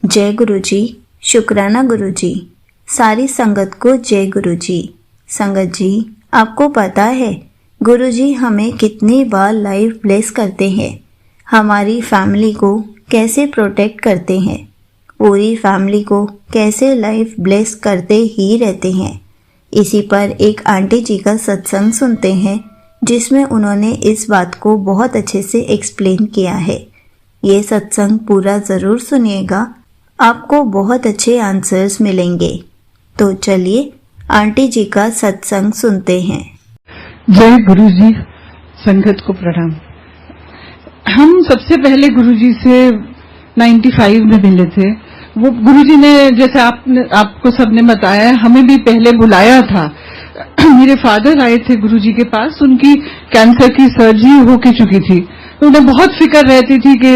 जय गुरुजी। शुक्राना गुरुजी। सारी संगत को जय गुरुजी। संगत जी, आपको पता है गुरुजी हमें कितनी बार लाइफ ब्लेस करते हैं, हमारी फैमिली को कैसे प्रोटेक्ट करते हैं, पूरी फैमिली को कैसे लाइफ ब्लेस करते ही रहते हैं। इसी पर एक आंटी जी का सत्संग सुनते हैं जिसमें उन्होंने इस बात को बहुत अच्छे से एक्सप्लेन किया है। ये सत्संग पूरा ज़रूर सुनिएगा, आपको बहुत अच्छे आंसर्स मिलेंगे। तो चलिए आंटी जी का सत्संग सुनते हैं। जय गुरुजी। संगत को प्रणाम। हम सबसे पहले गुरुजी से 95 में मिले थे। वो गुरुजी ने जैसे आपको सबने बताया, हमें भी पहले बुलाया था। मेरे फादर आए थे गुरुजी के पास, उनकी कैंसर की सर्जरी हो के चुकी थी, तो उन्हें बहुत फिक्र रहती थी कि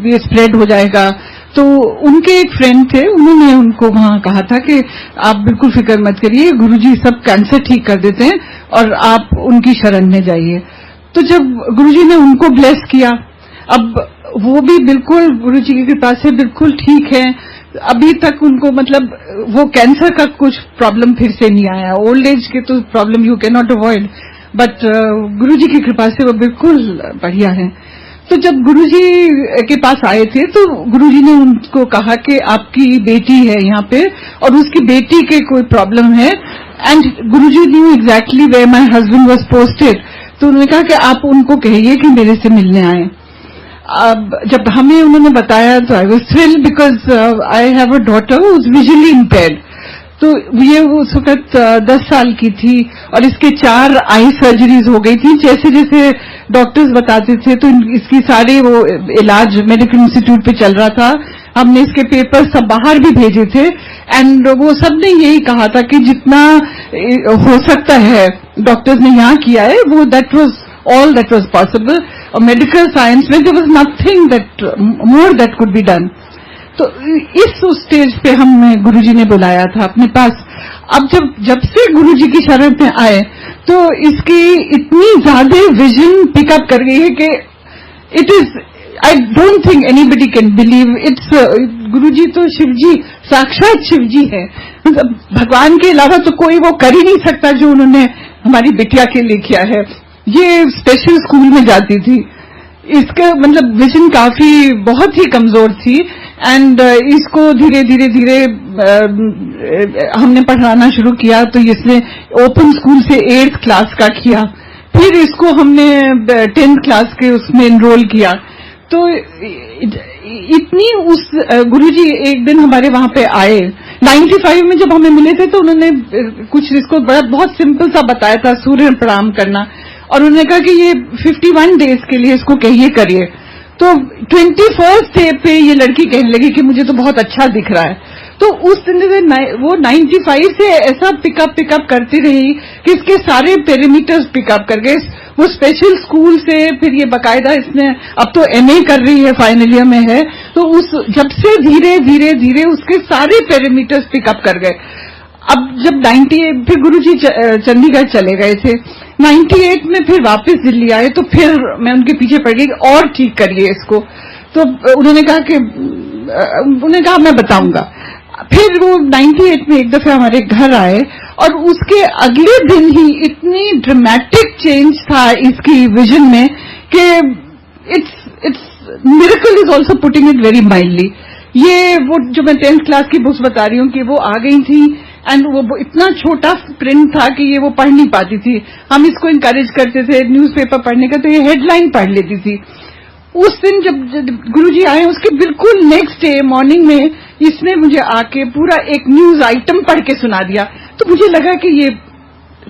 ये स्प्रेड हो जाएगा। तो उनके एक फ्रेंड थे, उन्होंने उनको वहां कहा था कि आप बिल्कुल फिक्र मत करिए, गुरुजी सब कैंसर ठीक कर देते हैं और आप उनकी शरण में जाइए। तो जब गुरुजी ने उनको ब्लेस किया, अब वो भी बिल्कुल गुरुजी की कृपा से बिल्कुल ठीक है। अभी तक उनको मतलब वो कैंसर का कुछ प्रॉब्लम फिर से नहीं आया। ओल्ड एज के तो problem you can not avoid, but Guruji की कृपा से वो बिल्कुल बढ़िया है। तो जब गुरुजी के पास आए थे तो गुरुजी ने उनको कहा कि आपकी बेटी है यहाँ पे और उसकी बेटी के कोई प्रॉब्लम है, and Guruji knew exactly where my husband was posted. तो उन्होंने कहा कि आप उनको कहिए कि मेरे से मिलने आए। अब जब हमें उन्होंने बताया तो I was thrilled because I have a daughter who is visually impaired. तो ये वो उस वक्त 10 साल की थी और इसके 4 आई सर्जरीज हो गई थी। जैसे जैसे डॉक्टर्स बताते थे तो इसकी सारे वो इलाज मेडिकल इंस्टीट्यूट पे चल रहा था। हमने इसके पेपर सब बाहर भी भेजे थे, एंड वो सब ने यही कहा था कि जितना हो सकता है डॉक्टर्स ने यहाँ किया है वो that was all that was possible. और मेडिकल साइंस में there was nothing that more that could be done. तो इस स्टेज पे हमें गुरुजी ने बुलाया था अपने पास। अब जब से गुरुजी की शरण में आए तो इसकी इतनी ज्यादा विजन पिकअप कर गई है कि it is, I don't think anybody can believe it's. Guruji तो शिवजी, साक्षात शिवजी है। मतलब भगवान के अलावा तो कोई वो कर ही नहीं सकता जो उन्होंने हमारी बिटिया के लिए किया है। ये स्पेशल स्कूल में जाती थी, इसका मतलब विजन काफी बहुत ही कमजोर थी, एंड इसको धीरे धीरे हमने पढ़ाना शुरू किया। तो इसने ओपन स्कूल से 8th क्लास का किया, फिर इसको हमने 10th क्लास के उसमें एनरोल किया। तो इतनी उस गुरुजी एक दिन हमारे वहां पे आए 95 में जब हमें मिले थे, तो उन्होंने कुछ इसको बहुत सिंपल सा बताया था, सूर्य प्रणाम करना, और उन्होंने कहा कि ये 51 डेज के लिए इसको कहिए करिए। तो 21st डे पे ये लड़की कहने लगी कि मुझे तो बहुत अच्छा दिख रहा है। तो उस दिन से वो 95 से ऐसा पिकअप करती रही कि इसके सारे पैरामीटर्स पिकअप कर गए। वो स्पेशल स्कूल से फिर ये बकायदा इसने अब तो MA कर रही है, फाइनल ईयर में है। तो उस जब से धीरे उसके सारे पैरामीटर्स पिकअप कर गए। अब जब 98 फिर गुरुजी चंडीगढ़ चले गए थे, 98 में फिर वापस दिल्ली आए, तो फिर मैं उनके पीछे पड़ गई और ठीक करिए इसको। तो उन्होंने कहा मैं बताऊंगा। फिर वो 98 में एक दफे हमारे घर आए और उसके अगले दिन ही इतनी ड्रामेटिक चेंज था इसकी विजन में कि it's miracle is also putting it very mildly. ये वो जो मैं 10th क्लास की बुक्स बता रही हूँ कि वो आ गई थी, एंड वो इतना छोटा प्रिंट था कि ये वो पढ़ नहीं पाती थी। हम इसको इनकरेज करते थे न्यूज़पेपर पढ़ने का, तो ये हेडलाइन पढ़ लेती थी। उस दिन जब गुरुजी आए उसके बिल्कुल नेक्स्ट डे मॉर्निंग में इसने मुझे आके पूरा एक न्यूज आइटम पढ़ के सुना दिया। तो मुझे लगा कि ये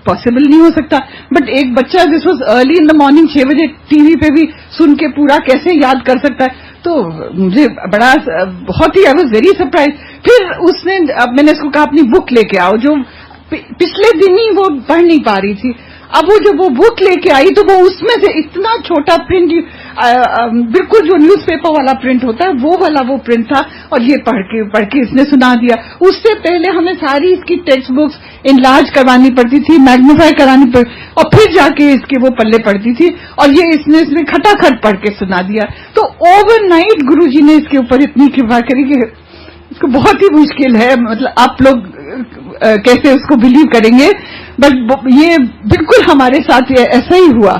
पॉसिबल नहीं हो सकता, बट एक बच्चा this was early in the morning 6 बजे टीवी पे भी सुन के पूरा कैसे याद कर सकता है। तो मुझे बहुत ही आई वाज वेरी सरप्राइज। फिर उसने, अब मैंने इसको कहा अपनी बुक लेके आओ, जो पिछले दिन ही वो पढ़ नहीं पा रही थी। अब वो जब वो बुक लेके आई तो वो उसमें से इतना छोटा प्रिंट, बिल्कुल जो न्यूज़पेपर वाला प्रिंट होता है वो वाला वो प्रिंट था, और ये पढ़ के इसने सुना दिया। उससे पहले हमें सारी इसकी टेक्स्ट बुक्स इनलार्ज करवानी पड़ती थी, मैग्नीफाई करानी पड़ती, और फिर जाके इसके वो पल्ले पड़ती थी, और ये इसने खटाखट पढ़ के सुना दिया। तो ओवरनाइट गुरुजी ने इसके ऊपर इतनी कृपा करी कि उसको बहुत ही मुश्किल है, मतलब आप लोग कैसे उसको बिलीव करेंगे, बट ये बिल्कुल हमारे साथ ये ऐसा ही हुआ।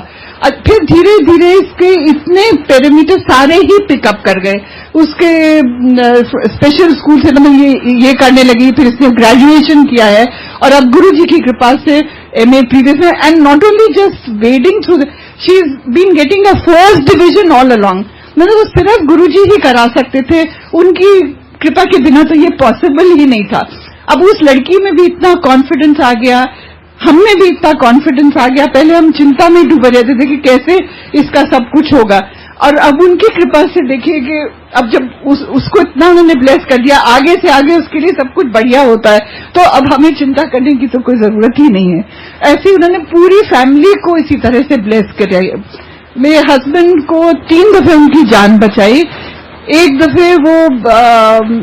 फिर धीरे धीरे इसके इतने पैरामीटर सारे ही पिकअप कर गए, उसके स्पेशल स्कूल से मतलब ये करने लगी, फिर इसने ग्रेजुएशन किया है और अब गुरु जी की कृपा से MA प्रीवियस में, and not only just wading through, she is been getting a first division all along. मतलब वो सिर्फ गुरु जी ही करा सकते थे, उनकी कृपा के बिना तो ये पॉसिबल ही नहीं था। अब उस लड़की में भी इतना कॉन्फिडेंस आ गया, हम में भी इतना कॉन्फिडेंस आ गया। पहले हम चिंता में डूबे रहते थे कि कैसे इसका सब कुछ होगा, और अब उनकी कृपा से देखिए कि अब जब उसको इतना उन्होंने ब्लेस कर दिया, आगे से आगे उसके लिए सब कुछ बढ़िया होता है, तो अब हमें चिंता करने की तो कोई जरूरत ही नहीं है। ऐसे उन्होंने पूरी फैमिली को इसी तरह से ब्लेस किया। मेरे हस्बैंड को 3 दफे उनकी जान बचाई। एक दफे वो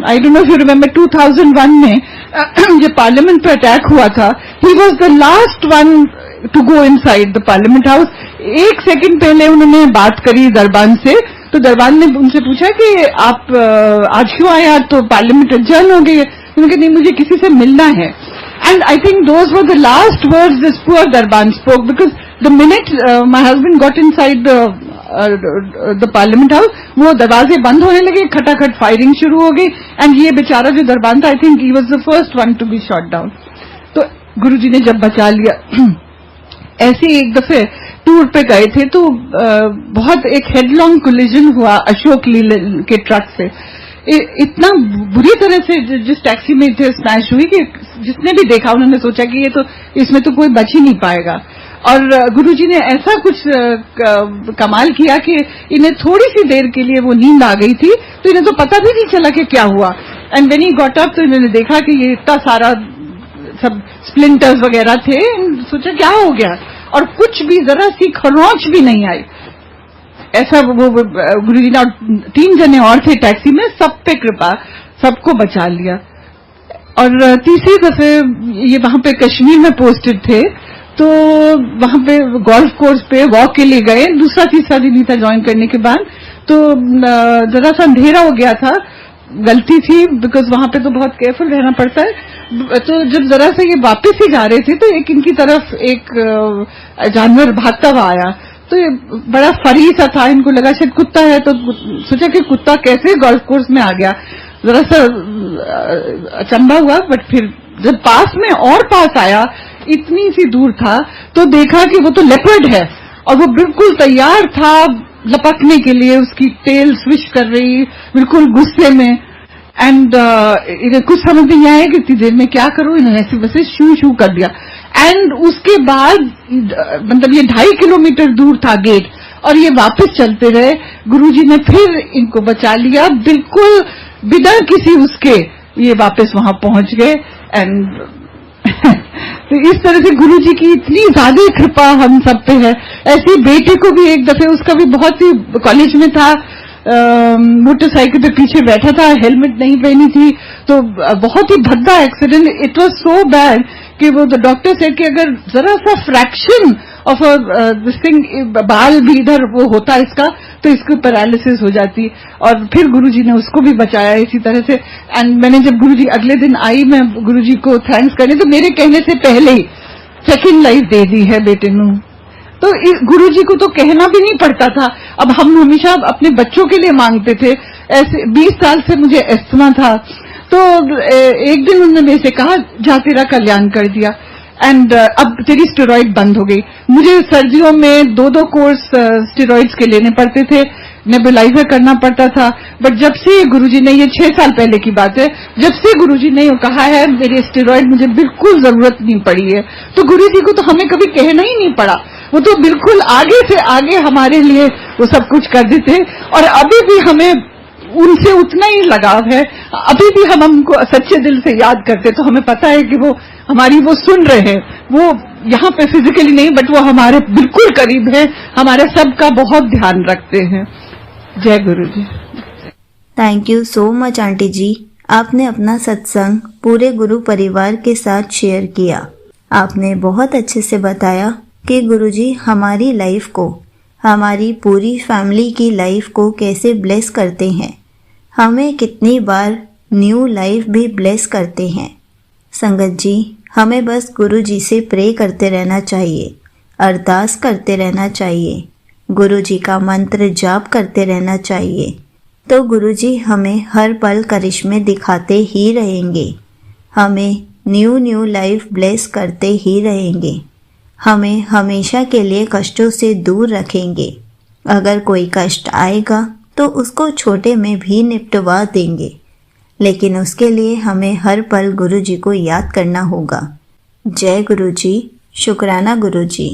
I don't know if you remember 2001 में जब पार्लियामेंट पर अटैक हुआ था, he was the last one to go inside the parliament house. 1 second पहले उन्होंने बात करी दरबान से, तो दरबान ने उनसे पूछा कि आप आज क्यों आए, तो पार्लियामेंट एडजर्न हो गई। उन्होंने कहा नहीं, मुझे किसी से मिलना है। And I think those were the last words this poor Darban spoke, because the minute my husband got inside the parliament house, वो दरवाजे बंद होने लगे, खटाखट फायरिंग शुरू हो गई, एंड ये बेचारा जो दरबान था, I think he was the first one to be shot down. तो गुरुजी ने जब बचा लिया। ऐसे एक दफे टूर पे गए थे तो बहुत एक हेडलॉन्ग कोलिजन हुआ अशोक लीलैंड के ट्रक से। इतना बुरी तरह से जिस टैक्सी में थे स्मैश हुई कि जिसने भी देखा उन्होंने सोचा कि ये तो इसमें तो कोई बच ही नहीं पाएगा। और गुरुजी ने ऐसा कुछ कमाल किया कि इन्हें थोड़ी सी देर के लिए वो नींद आ गई थी, तो इन्हें तो पता भी नहीं चला कि क्या हुआ। And when he got up तो इन्होंने देखा कि ये इतना सारा सब स्प्लिंटर्स वगैरह थे, सोचा क्या हो गया, और कुछ भी जरा सी खरोंच भी नहीं आई। ऐसा वो गुरुजी ने 3 जने और थे टैक्सी में, सब पे कृपा, सबको बचा लिया। और तीसरी दफे ये वहां पे कश्मीर में पोस्टेड थे, तो वहां पे गोल्फ कोर्स पे वॉक के लिए गए। दूसरा तीसरा दिन ही था ज्वाइन करने के बाद, तो जरा सा अंधेरा हो गया था, गलती थी बिकॉज वहां पे तो बहुत केयरफुल रहना पड़ता है। तो जब जरा सा ये वापस ही जा रहे थे तो एक इनकी तरफ एक जानवर भागता हुआ आया, तो ये बड़ा फरी सा था, इनको लगा शायद कुत्ता है, तो सोचा कि कुत्ता कैसे गोल्फ कोर्स में आ गया। जरा सा अचंभा हुआ, बट फिर जब पास में और पास आया, इतनी सी दूर था, तो देखा कि वो तो लेपर्ड है और वो बिल्कुल तैयार था लपकने के लिए, उसकी टेल स्विश कर रही बिल्कुल गुस्से में। एंड इन्हें कुछ समझ नहीं आया कि इतनी देर में क्या करूं, इन्होंने ऐसे वैसे शू शू कर दिया। एंड उसके बाद मतलब ये 2.5 किलोमीटर दूर था गेट, और ये वापस चलते रहे। गुरुजी ने फिर इनको बचा लिया, बिल्कुल बिना किसी उसके ये वापस वहां पहुंच गए। एंड तो इस तरह से गुरुजी की इतनी ज्यादा कृपा हम सब पे है। ऐसे बेटे को भी एक दफे, उसका भी बहुत ही कॉलेज में था, मोटरसाइकिल पे पीछे बैठा था, हेलमेट नहीं पहनी थी, तो बहुत ही भद्दा accident. It was so bad कि वो द डॉक्टर सेड कि अगर जरा सा फ्रैक्शन ऑफ दिस थिंग बाल भी इधर वो होता इसका, तो इसको पैरालिसिस हो जाती। और फिर गुरुजी ने उसको भी बचाया इसी तरह से। एंड मैंने जब गुरुजी अगले दिन आई, मैं गुरुजी को थैंक्स करने, तो मेरे कहने से पहले ही सेकेंड लाइफ दे दी है बेटे नू। तो गुरुजी को तो कहना भी नहीं पड़ता था। अब हम हमेशा अपने बच्चों के लिए मांगते थे। ऐसे 20 साल से मुझे एस्थमा था, तो एक दिन उन्होंने मेरे से कहा जा तेरा कल्याण कर दिया, एंड अब तेरी स्टेरॉइड बंद हो गई। मुझे सर्दियों में 2-2 कोर्स स्टेरॉइड्स के लेने पड़ते थे, नेबुलाइजर करना पड़ता था। बट जब से गुरुजी ने, ये 6 साल पहले की बात है, जब से गुरुजी ने ये कहा है मेरी स्टेरॉइड मुझे बिल्कुल जरूरत नहीं पड़ी है। तो गुरुजी को तो हमें कभी कहना ही नहीं पड़ा, वो तो बिल्कुल आगे से आगे हमारे लिए वो सब कुछ कर देते। और अभी भी हमें उनसे उतना ही लगाव है, अभी भी हम उनको सच्चे दिल से याद करते, तो हमें पता है कि वो हमारी वो सुन रहे हैं। वो यहाँ पे फिजिकली नहीं, बट वो हमारे बिल्कुल करीब है, हमारे सबका बहुत ध्यान रखते हैं। जय गुरु जी। Thank you so much aunty जी, आपने अपना सत्संग पूरे गुरु परिवार के साथ शेयर किया। आपने बहुत अच्छे से बताया कि गुरुजी हमारी लाइफ को, हमारी पूरी फैमिली की लाइफ को कैसे ब्लेस करते हैं, हमें कितनी बार न्यू लाइफ भी ब्लेस करते हैं। संगत जी, हमें बस गुरु जी से प्रे करते रहना चाहिए, अरदास करते रहना चाहिए, गुरु जी का मंत्र जाप करते रहना चाहिए, तो गुरु जी हमें हर पल करिश्मे दिखाते ही रहेंगे, हमें न्यू लाइफ ब्लेस करते ही रहेंगे, हमें हमेशा के लिए कष्टों से दूर रखेंगे। अगर कोई कष्ट आएगा तो उसको छोटे में भी निपटवा देंगे, लेकिन उसके लिए हमें हर पल गुरु जी को याद करना होगा। जय गुरु जी, शुक्राना गुरु जी।